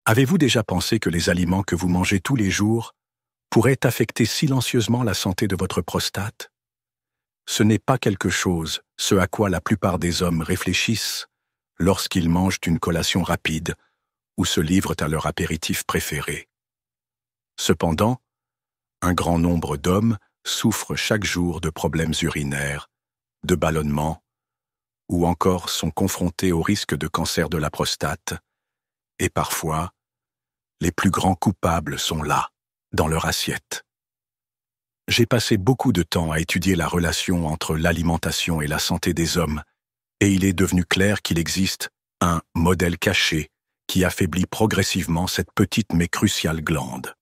Avez-vous déjà pensé que les aliments que vous mangez tous les jours pourraient affecter silencieusement la santé de votre prostate? Ce n'est pas quelque chose, ce à quoi la plupart des hommes réfléchissent lorsqu'ils mangent une collation rapide ou se livrent à leur apéritif préféré. Cependant, un grand nombre d'hommes souffrent chaque jour de problèmes urinaires, de ballonnements, ou encore sont confrontés au risque de cancer de la prostate, et parfois, les plus grands coupables sont là, dans leur assiette. J'ai passé beaucoup de temps à étudier la relation entre l'alimentation et la santé des hommes, et il est devenu clair qu'il existe un modèle caché qui affaiblit progressivement cette petite mais cruciale glande.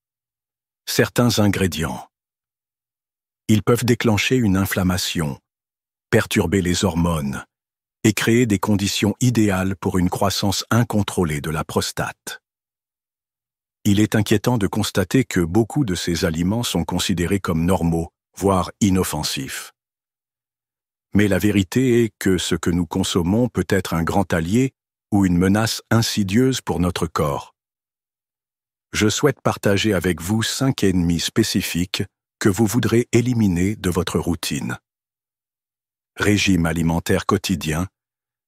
Certains ingrédients. Ils peuvent déclencher une inflammation, perturber les hormones et créer des conditions idéales pour une croissance incontrôlée de la prostate. Il est inquiétant de constater que beaucoup de ces aliments sont considérés comme normaux, voire inoffensifs. Mais la vérité est que ce que nous consommons peut être un grand allié ou une menace insidieuse pour notre corps. Je souhaite partager avec vous 5 ennemis spécifiques que vous voudrez éliminer de votre routine. Régime alimentaire quotidien,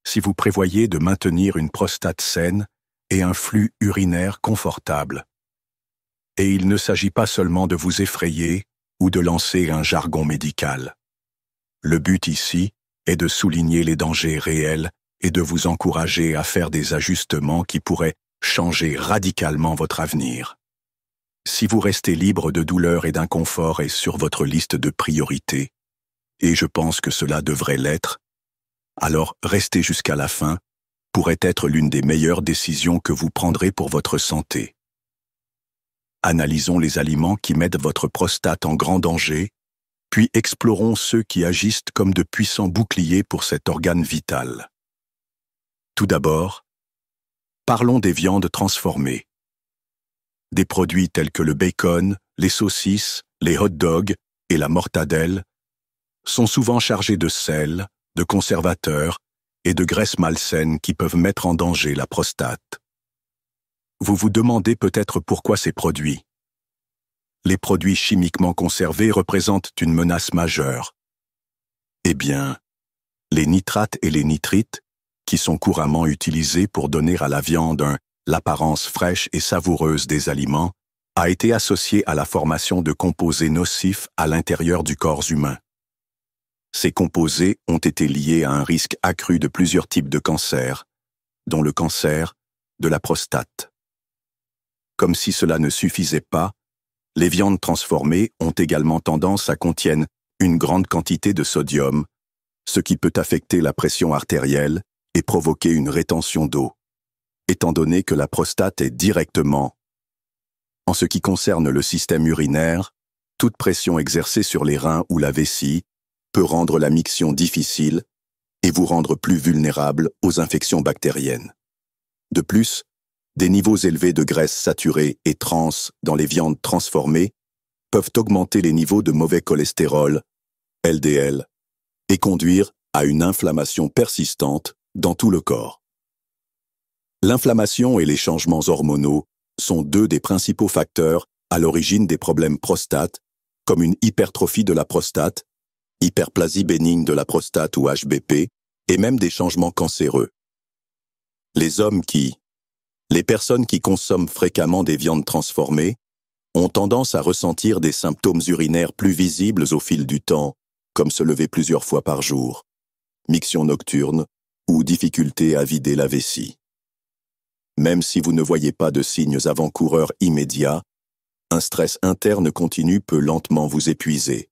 si vous prévoyez de maintenir une prostate saine et un flux urinaire confortable. Et il ne s'agit pas seulement de vous effrayer ou de lancer un jargon médical. Le but ici est de souligner les dangers réels et de vous encourager à faire des ajustements qui pourraient changer radicalement votre avenir. Si vous restez libre de douleur et d'inconfort est sur votre liste de priorités, et je pense que cela devrait l'être, alors rester jusqu'à la fin pourrait être l'une des meilleures décisions que vous prendrez pour votre santé. Analysons les aliments qui mettent votre prostate en grand danger, puis explorons ceux qui agissent comme de puissants boucliers pour cet organe vital. Tout d'abord, parlons des viandes transformées. Des produits tels que le bacon, les saucisses, les hot dogs et la mortadelle sont souvent chargés de sel, de conservateurs et de graisses malsaines qui peuvent mettre en danger la prostate. Vous vous demandez peut-être pourquoi ces produits. Les produits chimiquement conservés représentent une menace majeure. Eh bien, les nitrates et les nitrites, qui sont couramment utilisés pour donner à la viande l'apparence fraîche et savoureuse des aliments, a été associé à la formation de composés nocifs à l'intérieur du corps humain. Ces composés ont été liés à un risque accru de plusieurs types de cancers, dont le cancer de la prostate. Comme si cela ne suffisait pas, les viandes transformées ont également tendance à contenir une grande quantité de sodium, ce qui peut affecter la pression artérielle et provoquer une rétention d'eau, étant donné que la prostate est directement. En ce qui concerne le système urinaire, toute pression exercée sur les reins ou la vessie peut rendre la miction difficile et vous rendre plus vulnérable aux infections bactériennes. De plus, des niveaux élevés de graisses saturées et trans dans les viandes transformées peuvent augmenter les niveaux de mauvais cholestérol, LDL, et conduire à une inflammation persistante dans tout le corps. L'inflammation et les changements hormonaux sont 2 des principaux facteurs à l'origine des problèmes prostate, comme une hypertrophie de la prostate, hyperplasie bénigne de la prostate ou HBP, et même des changements cancéreux. Les personnes qui consomment fréquemment des viandes transformées ont tendance à ressentir des symptômes urinaires plus visibles au fil du temps, comme se lever plusieurs fois par jour, miction nocturne ou difficulté à vider la vessie. Même si vous ne voyez pas de signes avant-coureurs immédiats, un stress interne continu peut lentement vous épuiser.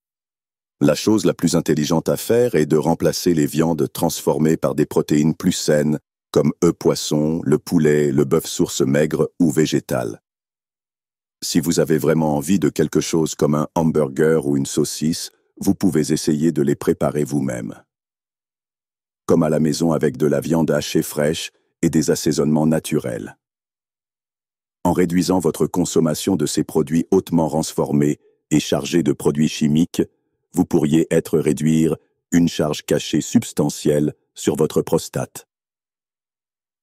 La chose la plus intelligente à faire est de remplacer les viandes transformées par des protéines plus saines, comme poisson, le poulet, le bœuf source maigre ou végétal. Si vous avez vraiment envie de quelque chose comme un hamburger ou une saucisse, vous pouvez essayer de les préparer vous-même. Comme à la maison avec de la viande hachée fraîche et des assaisonnements naturels. En réduisant votre consommation de ces produits hautement transformés et chargés de produits chimiques, vous pourriez réduire une charge cachée substantielle sur votre prostate.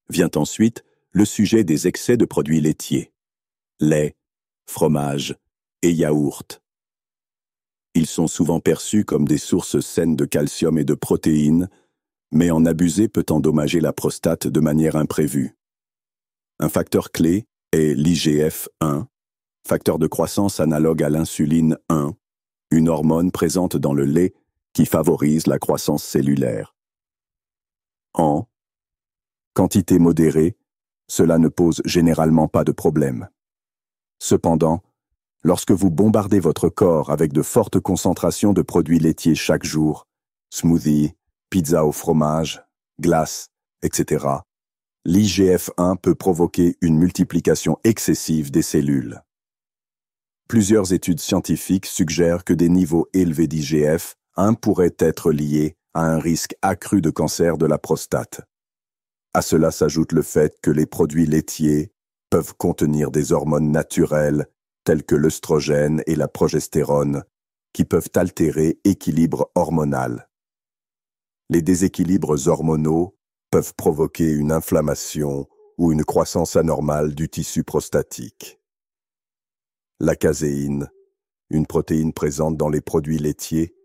Vient ensuite le sujet des excès de produits laitiers, lait, fromage et yaourt. Ils sont souvent perçus comme des sources saines de calcium et de protéines, mais en abuser peut endommager la prostate de manière imprévue. Un facteur clé est l'IGF-1, facteur de croissance analogue à l'insuline 1, une hormone présente dans le lait qui favorise la croissance cellulaire. En quantité modérée, cela ne pose généralement pas de problème. Cependant, lorsque vous bombardez votre corps avec de fortes concentrations de produits laitiers chaque jour, smoothies, pizza au fromage, glace, etc., l'IGF-1 peut provoquer une multiplication excessive des cellules. Plusieurs études scientifiques suggèrent que des niveaux élevés d'IGF-1 pourraient être liés à un risque accru de cancer de la prostate. À cela s'ajoute le fait que les produits laitiers peuvent contenir des hormones naturelles telles que l'œstrogène et la progestérone, qui peuvent altérer l'équilibre hormonal. Les déséquilibres hormonaux peuvent provoquer une inflammation ou une croissance anormale du tissu prostatique. La caséine, une protéine présente dans les produits laitiers,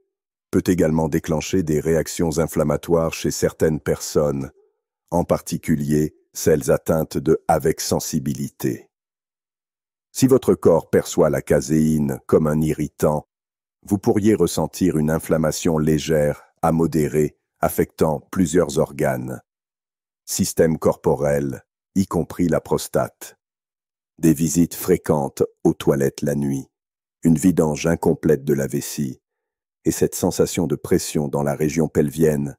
peut également déclencher des réactions inflammatoires chez certaines personnes, en particulier celles atteintes avec sensibilité. Si votre corps perçoit la caséine comme un irritant, vous pourriez ressentir une inflammation légère à modérée affectant plusieurs organes, systèmes corporels, y compris la prostate. Des visites fréquentes aux toilettes la nuit, une vidange incomplète de la vessie, et cette sensation de pression dans la région pelvienne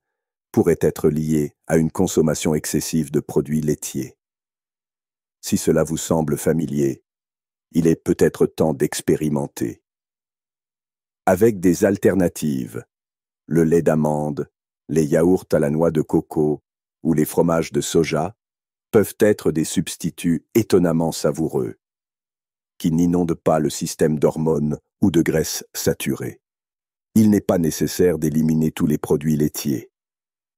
pourrait être liée à une consommation excessive de produits laitiers. Si cela vous semble familier, il est peut-être temps d'expérimenter. Avec des alternatives, le lait d'amande, les yaourts à la noix de coco ou les fromages de soja peuvent être des substituts étonnamment savoureux, qui n'inondent pas le système d'hormones ou de graisses saturées. Il n'est pas nécessaire d'éliminer tous les produits laitiers,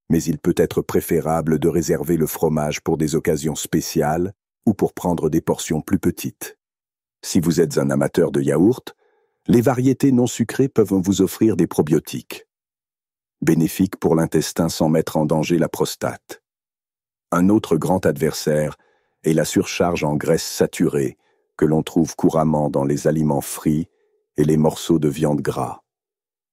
mais il peut être préférable de réserver le fromage pour des occasions spéciales ou pour prendre des portions plus petites. Si vous êtes un amateur de yaourt, les variétés non sucrées peuvent vous offrir des probiotiques, bénéfiques pour l'intestin sans mettre en danger la prostate. Un autre grand adversaire est la surcharge en graisses saturées que l'on trouve couramment dans les aliments frits et les morceaux de viande gras.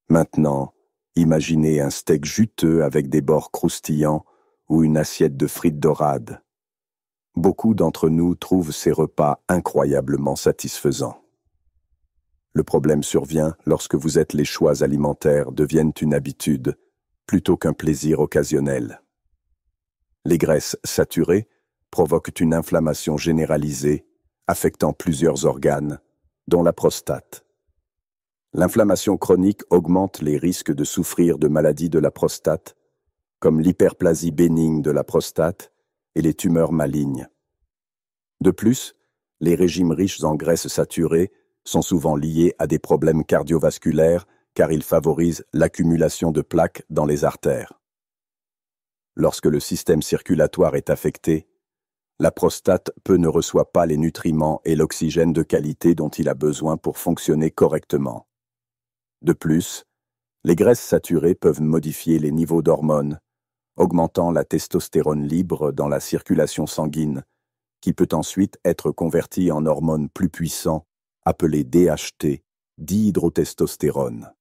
Maintenant, imaginez un steak juteux avec des bords croustillants ou une assiette de frites dorades. Beaucoup d'entre nous trouvent ces repas incroyablement satisfaisants. Le problème survient lorsque les choix alimentaires deviennent une habitude plutôt qu'un plaisir occasionnel. Les graisses saturées provoquent une inflammation généralisée affectant plusieurs organes, dont la prostate. L'inflammation chronique augmente les risques de souffrir de maladies de la prostate, comme l'hyperplasie bénigne de la prostate et les tumeurs malignes. De plus, les régimes riches en graisses saturées sont souvent liés à des problèmes cardiovasculaires car ils favorisent l'accumulation de plaques dans les artères. Lorsque le système circulatoire est affecté, la prostate ne reçoit pas les nutriments et l'oxygène de qualité dont il a besoin pour fonctionner correctement. De plus, les graisses saturées peuvent modifier les niveaux d'hormones, augmentant la testostérone libre dans la circulation sanguine, qui peut ensuite être convertie en hormones plus puissants, appelées DHT, dihydrotestostérone.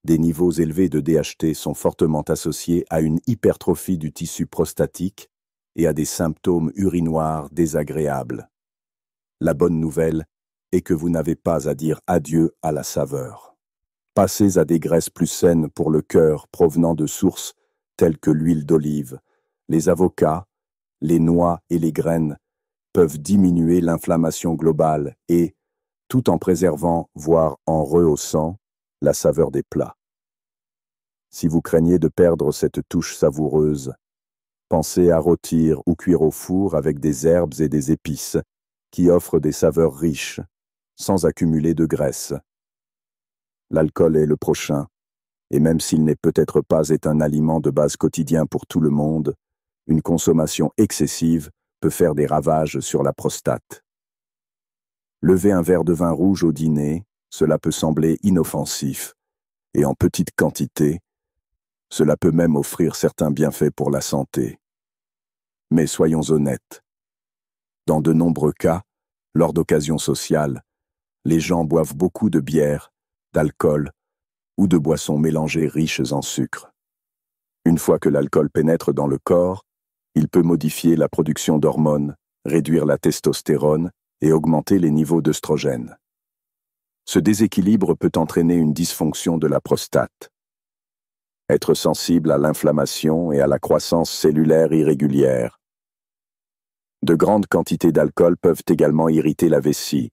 Des niveaux élevés de DHT sont fortement associés à une hypertrophie du tissu prostatique et à des symptômes urinoirs désagréables. La bonne nouvelle est que vous n'avez pas à dire adieu à la saveur. Passez à des graisses plus saines pour le cœur provenant de sources telles que l'huile d'olive, les avocats, les noix et les graines peuvent diminuer l'inflammation globale et, tout en préservant, voire en rehaussant, la saveur des plats. Si vous craignez de perdre cette touche savoureuse, pensez à rôtir ou cuire au four avec des herbes et des épices qui offrent des saveurs riches, sans accumuler de graisse. L'alcool est le prochain, et même s'il n'est peut-être pas un aliment de base quotidien pour tout le monde, une consommation excessive peut faire des ravages sur la prostate. Lever un verre de vin rouge au dîner, cela peut sembler inoffensif, et en petite quantité, cela peut même offrir certains bienfaits pour la santé. Mais soyons honnêtes. Dans de nombreux cas, lors d'occasions sociales, les gens boivent beaucoup de bière, d'alcool ou de boissons mélangées riches en sucre. Une fois que l'alcool pénètre dans le corps, il peut modifier la production d'hormones, réduire la testostérone et augmenter les niveaux d'œstrogène. Ce déséquilibre peut entraîner une dysfonction de la prostate. Être sensible à l'inflammation et à la croissance cellulaire irrégulière. De grandes quantités d'alcool peuvent également irriter la vessie,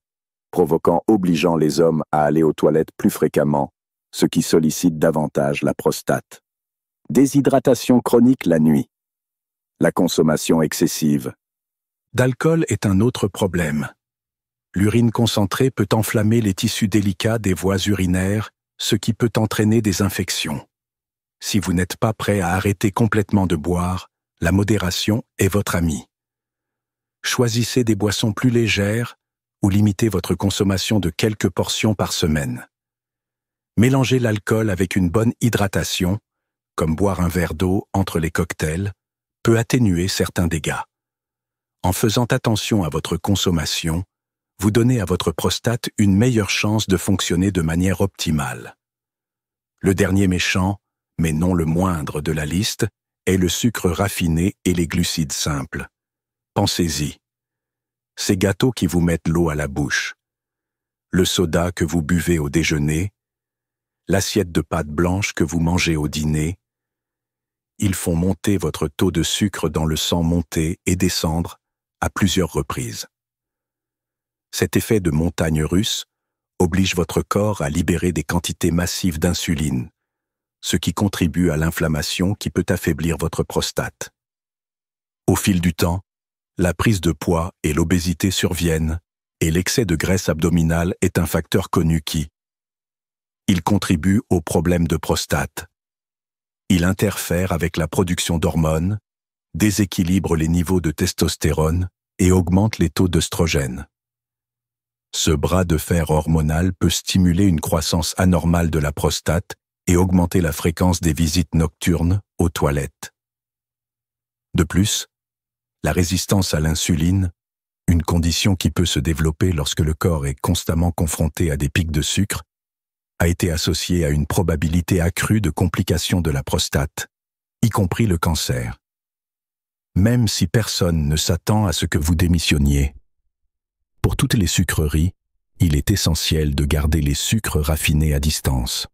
obligeant les hommes à aller aux toilettes plus fréquemment, ce qui sollicite davantage la prostate. Déshydratation chronique la nuit. La consommation excessive d'alcool est un autre problème. L'urine concentrée peut enflammer les tissus délicats des voies urinaires, ce qui peut entraîner des infections. Si vous n'êtes pas prêt à arrêter complètement de boire, la modération est votre amie. Choisissez des boissons plus légères ou limitez votre consommation de quelques portions par semaine. Mélangez l'alcool avec une bonne hydratation, comme boire un verre d'eau entre les cocktails, peut atténuer certains dégâts. En faisant attention à votre consommation, vous donnez à votre prostate une meilleure chance de fonctionner de manière optimale. Le dernier méchant, mais non le moindre de la liste, est le sucre raffiné et les glucides simples. Pensez-y. Ces gâteaux qui vous mettent l'eau à la bouche, le soda que vous buvez au déjeuner, l'assiette de pâte blanche que vous mangez au dîner, ils font monter votre taux de sucre dans le sang, monter et descendre à plusieurs reprises. Cet effet de montagne russe oblige votre corps à libérer des quantités massives d'insuline, ce qui contribue à l'inflammation qui peut affaiblir votre prostate. Au fil du temps, la prise de poids et l'obésité surviennent, et l'excès de graisse abdominale est un facteur connu qui il contribue au problème de prostate. Il interfère avec la production d'hormones, déséquilibre les niveaux de testostérone et augmente les taux d'œstrogène. Ce bras de fer hormonal peut stimuler une croissance anormale de la prostate et augmenter la fréquence des visites nocturnes aux toilettes. De plus, la résistance à l'insuline, une condition qui peut se développer lorsque le corps est constamment confronté à des pics de sucre, a été associée à une probabilité accrue de complications de la prostate, y compris le cancer. Même si personne ne s'attend à ce que vous démissionniez. Pour toutes les sucreries, il est essentiel de garder les sucres raffinés à distance.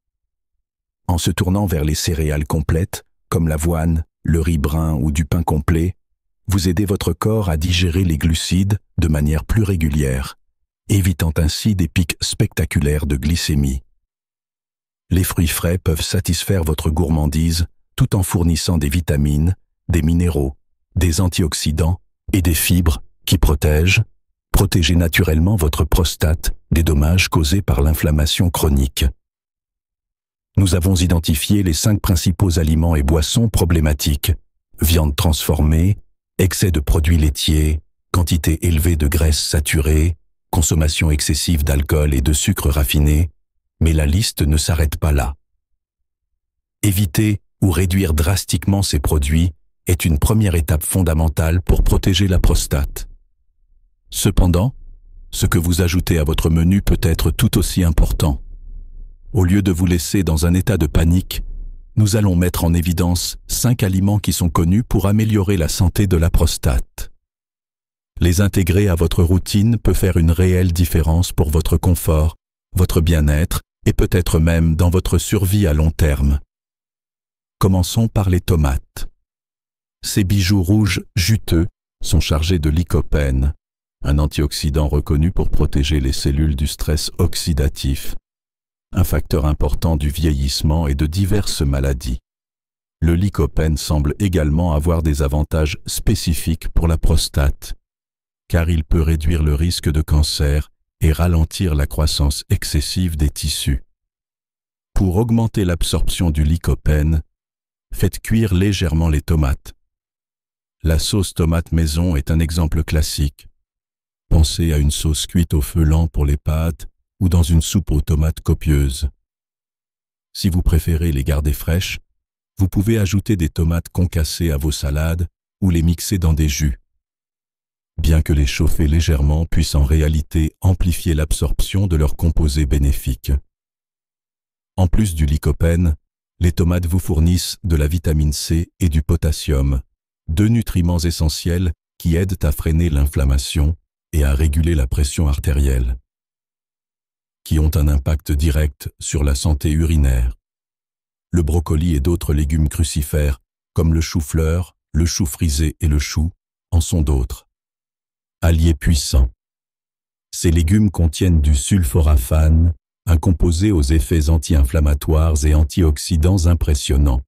En se tournant vers les céréales complètes, comme l'avoine, le riz brun ou du pain complet, vous aidez votre corps à digérer les glucides de manière plus régulière, évitant ainsi des pics spectaculaires de glycémie. Les fruits frais peuvent satisfaire votre gourmandise tout en fournissant des vitamines, des minéraux, des antioxydants et des fibres qui protègez naturellement votre prostate des dommages causés par l'inflammation chronique. Nous avons identifié les 5 principaux aliments et boissons problématiques: viande transformée, excès de produits laitiers, quantité élevée de graisses saturées, consommation excessive d'alcool et de sucre raffiné, mais la liste ne s'arrête pas là. Éviter ou réduire drastiquement ces produits est une première étape fondamentale pour protéger la prostate. Cependant, ce que vous ajoutez à votre menu peut être tout aussi important. Au lieu de vous laisser dans un état de panique, nous allons mettre en évidence 5 aliments qui sont connus pour améliorer la santé de la prostate. Les intégrer à votre routine peut faire une réelle différence pour votre confort, votre bien-être et peut-être même dans votre survie à long terme. Commençons par les tomates. Ces bijoux rouges juteux sont chargés de lycopène, un antioxydant reconnu pour protéger les cellules du stress oxydatif, un facteur important du vieillissement et de diverses maladies. Le lycopène semble également avoir des avantages spécifiques pour la prostate, car il peut réduire le risque de cancer et ralentir la croissance excessive des tissus. Pour augmenter l'absorption du lycopène, faites cuire légèrement les tomates. La sauce tomate maison est un exemple classique. Pensez à une sauce cuite au feu lent pour les pâtes ou dans une soupe aux tomates copieuse. Si vous préférez les garder fraîches, vous pouvez ajouter des tomates concassées à vos salades ou les mixer dans des jus. Bien que les chauffer légèrement puisse en réalité amplifier l'absorption de leurs composés bénéfiques. En plus du lycopène, les tomates vous fournissent de la vitamine C et du potassium, deux nutriments essentiels qui aident à freiner l'inflammation et à réguler la pression artérielle, qui ont un impact direct sur la santé urinaire. Le brocoli et d'autres légumes crucifères, comme le chou-fleur, le chou frisé et le chou, en sont d'autres. Alliés puissants. Ces légumes contiennent du sulforaphane, un composé aux effets anti-inflammatoires et antioxydants impressionnants.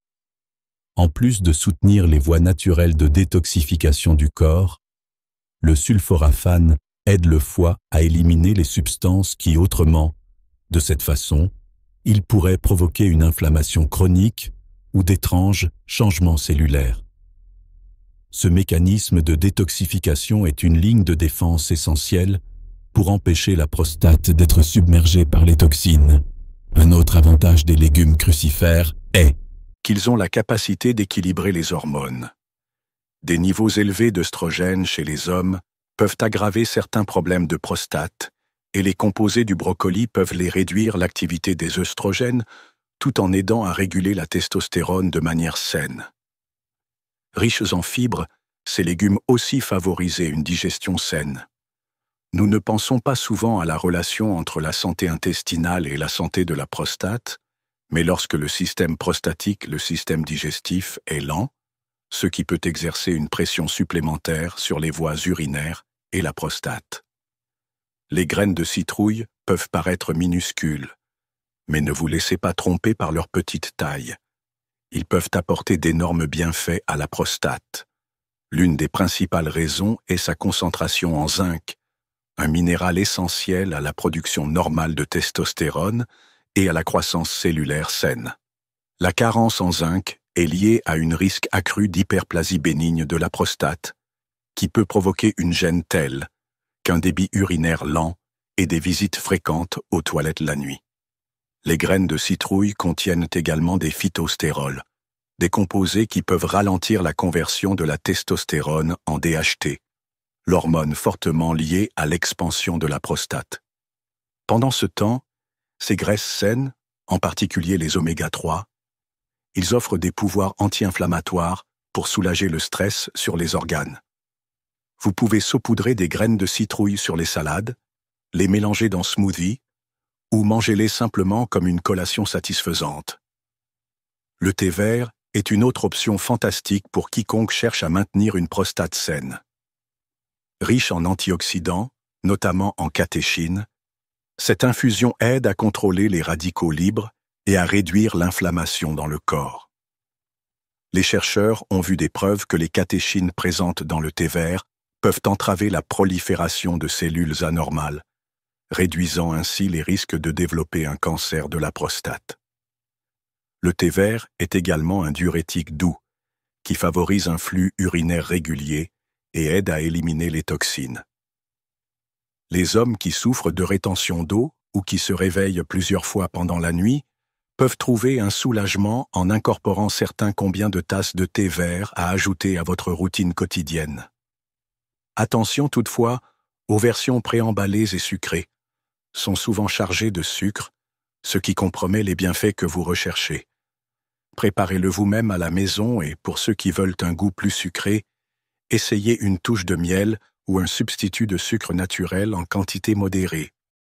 En plus de soutenir les voies naturelles de détoxification du corps, le sulforaphane aide le foie à éliminer les substances qui autrement, de cette façon, il pourrait provoquer une inflammation chronique ou d'étranges changements cellulaires. Ce mécanisme de détoxification est une ligne de défense essentielle pour empêcher la prostate d'être submergée par les toxines. Un autre avantage des légumes crucifères est qu'ils ont la capacité d'équilibrer les hormones. Des niveaux élevés d'œstrogènes chez les hommes peuvent aggraver certains problèmes de prostate, et les composés du brocoli peuvent les réduire l'activité des œstrogènes tout en aidant à réguler la testostérone de manière saine. Riches en fibres, ces légumes aussi favorisaient une digestion saine. Nous ne pensons pas souvent à la relation entre la santé intestinale et la santé de la prostate, mais lorsque le système prostatique, le système digestif, est lent, ce qui peut exercer une pression supplémentaire sur les voies urinaires et la prostate. Les graines de citrouille peuvent paraître minuscules, mais ne vous laissez pas tromper par leur petite taille. Ils peuvent apporter d'énormes bienfaits à la prostate. L'une des principales raisons est sa concentration en zinc, un minéral essentiel à la production normale de testostérone et à la croissance cellulaire saine. La carence en zinc est liée à un risque accru d'hyperplasie bénigne de la prostate, qui peut provoquer une gêne telle qu'un débit urinaire lent et des visites fréquentes aux toilettes la nuit. Les graines de citrouille contiennent également des phytostérols, des composés qui peuvent ralentir la conversion de la testostérone en DHT, l'hormone fortement liée à l'expansion de la prostate. Pendant ce temps, ces graisses saines, en particulier les oméga 3, ils offrent des pouvoirs anti-inflammatoires pour soulager le stress sur les organes. Vous pouvez saupoudrer des graines de citrouille sur les salades, les mélanger dans smoothies ou mangez-les simplement comme une collation satisfaisante. Le thé vert est une autre option fantastique pour quiconque cherche à maintenir une prostate saine. Riche en antioxydants, notamment en catéchine, cette infusion aide à contrôler les radicaux libres et à réduire l'inflammation dans le corps. Les chercheurs ont vu des preuves que les catéchines présentes dans le thé vert peuvent entraver la prolifération de cellules anormales, réduisant ainsi les risques de développer un cancer de la prostate. Le thé vert est également un diurétique doux, qui favorise un flux urinaire régulier et aide à éliminer les toxines. Les hommes qui souffrent de rétention d'eau ou qui se réveillent plusieurs fois pendant la nuit peuvent trouver un soulagement en incorporant certains combien de tasses de thé vert à ajouter à votre routine quotidienne. Attention toutefois aux versions préemballées et sucrées, sont souvent chargées de sucre, ce qui compromet les bienfaits que vous recherchez. Préparez-le vous-même à la maison et pour ceux qui veulent un goût plus sucré, essayez une touche de miel ou un substitut de sucre naturel en quantité modérée.